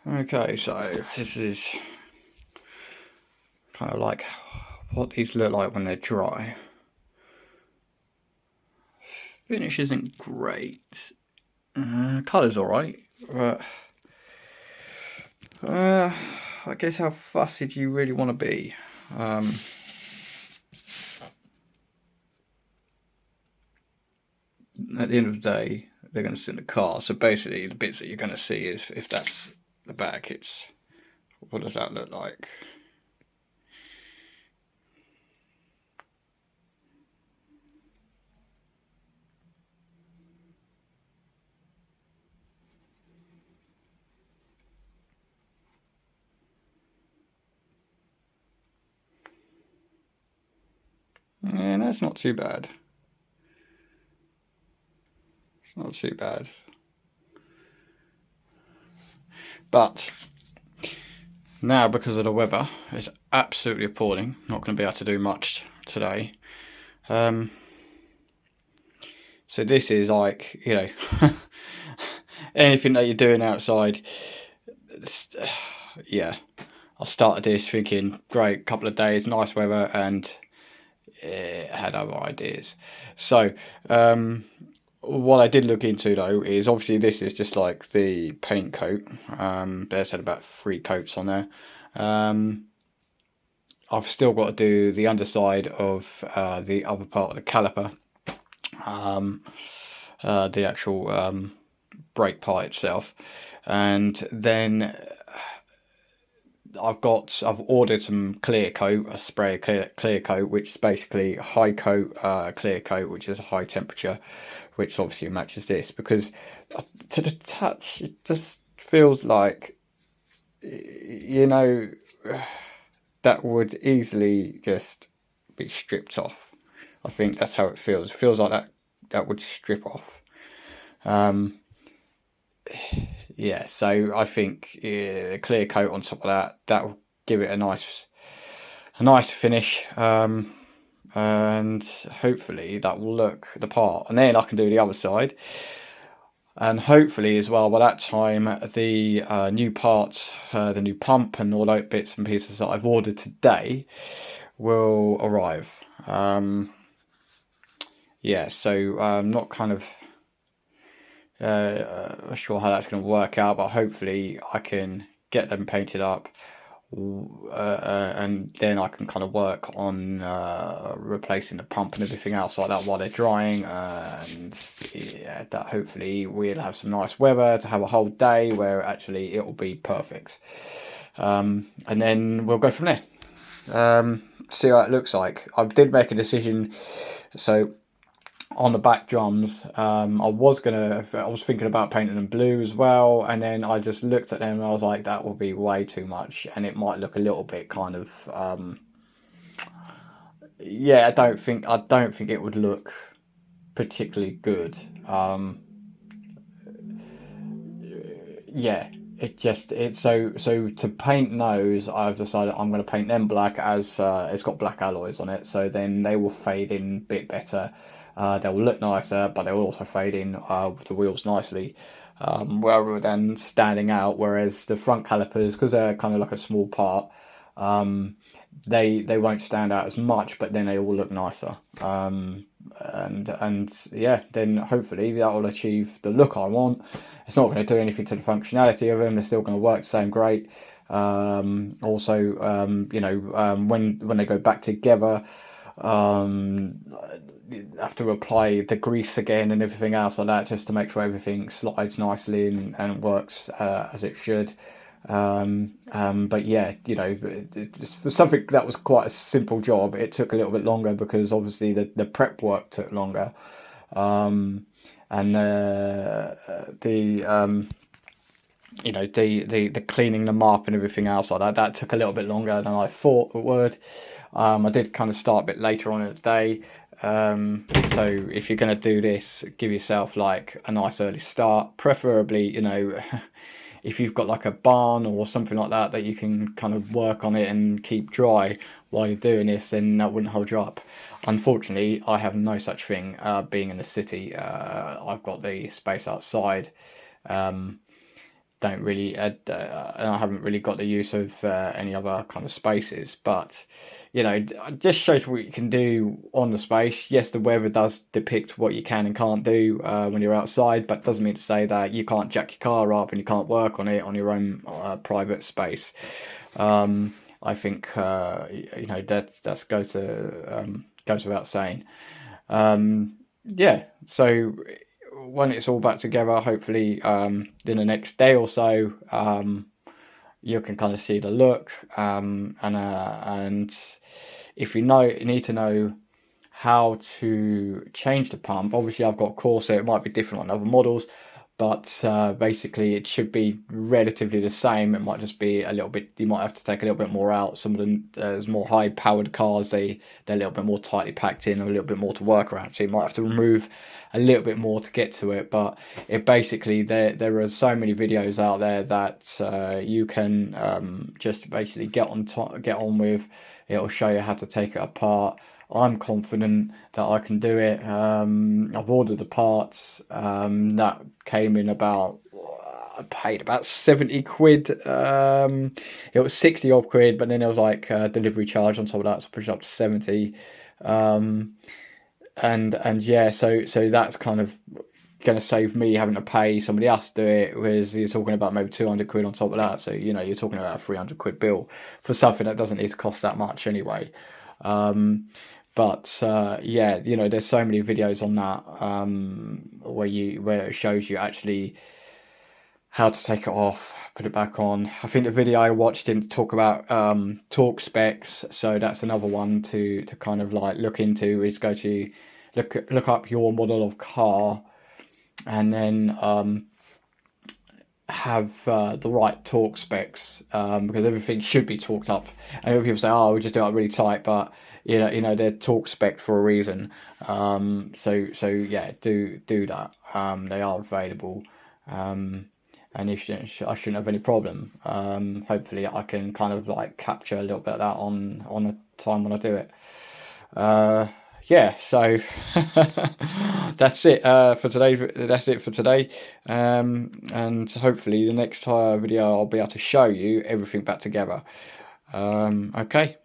Okay, so this is kind of like what these look like when they're dry. Finish isn't great. Colour's alright, but I guess how fussy do you really want to be? At the end of the day, they're going to sit in the car. So basically, the bits that you're going to see is if that's the back, it's what does that look like? Yeah, that's not too bad. It's not too bad. But now, because of the weather, it's absolutely appalling. Not going to be able to do much today. So this is like, anything that you're doing outside. Yeah, I started this thinking, great, couple of days, nice weather, and had other ideas. So, what I did look into though is obviously this is just like the paint coat. There's had about 3 coats on there. I've still got to do the underside of the other part of the caliper, the actual brake part itself, and then I've ordered some clear coat, a spray clear coat, which is basically high coat clear coat, which is a high temperature, which obviously matches this, because to the touch it just feels like, that would easily just be stripped off. I think that's how it feels. It feels like that would strip off. Yeah, so I think a clear coat on top of that will give it a nice finish, and hopefully that will look the part. And then I can do the other side, and hopefully as well by that time the new parts, the new pump and all those bits and pieces that I've ordered today will arrive. Yeah, so I'm not kind of sure how that's going to work out, but hopefully I can get them painted up, and then I can kind of work on replacing the pump and everything else like that while they're drying, and yeah, that hopefully we'll have some nice weather to have a whole day where actually it will be perfect, and then we'll go from there. See how it looks like. I did make a decision, so on the back drums, I was thinking about painting them blue as well, and then I just looked at them and I was like, that will be way too much, and it might look a little bit kind of, yeah. I don't think it would look particularly good. Yeah, it's so to paint those, I've decided I'm going to paint them black, as it's got black alloys on it, so then they will fade in a bit better. They will look nicer, but they will also fade in with the wheels nicely, rather than standing out. Whereas the front calipers, because they're kind of like a small part, they won't stand out as much, but then they all look nicer. And yeah, then hopefully that will achieve the look I want. It's not going to do anything to the functionality of them. They're still going to work the same great. Also, when they go back together, have to apply the grease again and everything else like that, just to make sure everything slides nicely and works as it should. But yeah, for something that was quite a simple job, it took a little bit longer because obviously the prep work took longer, and the cleaning them up and everything else like that took a little bit longer than I thought it would. I did kind of start a bit later on in the day. So if you're going to do this, give yourself like a nice early start, preferably, if you've got like a barn or something like that you can kind of work on it and keep dry while you're doing this, then that wouldn't hold you up. Unfortunately, I have no such thing. Being in the city, I've got the space outside don't really, and I haven't really got the use of any other kind of spaces. But it just shows what you can do on the space. Yes, the weather does depict what you can and can't do when you're outside, but it doesn't mean to say that you can't jack your car up and you can't work on it on your own private space. I think that goes without saying. Yeah, so when it's all back together, hopefully in the next day or so, you can kind of see the look, and if you need to know how to change the pump. Obviously, I've got a course, so it might be different on other models, but basically it should be relatively the same. It might just be a little bit, you might have to take a little bit more out. Some of them, there's more high powered cars, they're a little bit more tightly packed in, a little bit more to work around, so you might have to remove a little bit more to get to it. But it basically, there are so many videos out there that you can just basically get on with. It'll show you how to take it apart. I'm confident that I can do it. I've ordered the parts. That came in about, I paid about 70 quid. It was 60 odd quid, but then there was like a delivery charge on top of that, so push it up to 70. And yeah, so that's kind of going to save me having to pay somebody else to do it, whereas you're talking about maybe 200 quid on top of that. So you're talking about a 300 quid bill for something that doesn't need to cost that much anyway. But yeah, there's so many videos on that where it shows you actually how to take it off, put it back on. I think the video I watched didn't talk about torque specs, so that's another one to kind of like look into, is go to look up your model of car, and then have the right torque specs, because everything should be torqued up. And people say, "Oh, we just do it really tight," but they're torque spec for a reason. So yeah, do that. They are available, and I shouldn't have any problem. Hopefully, I can kind of like capture a little bit of that on the time when I do it. Yeah, so that's it for today. That's it for today, and hopefully the next video I'll be able to show you everything back together. Okay.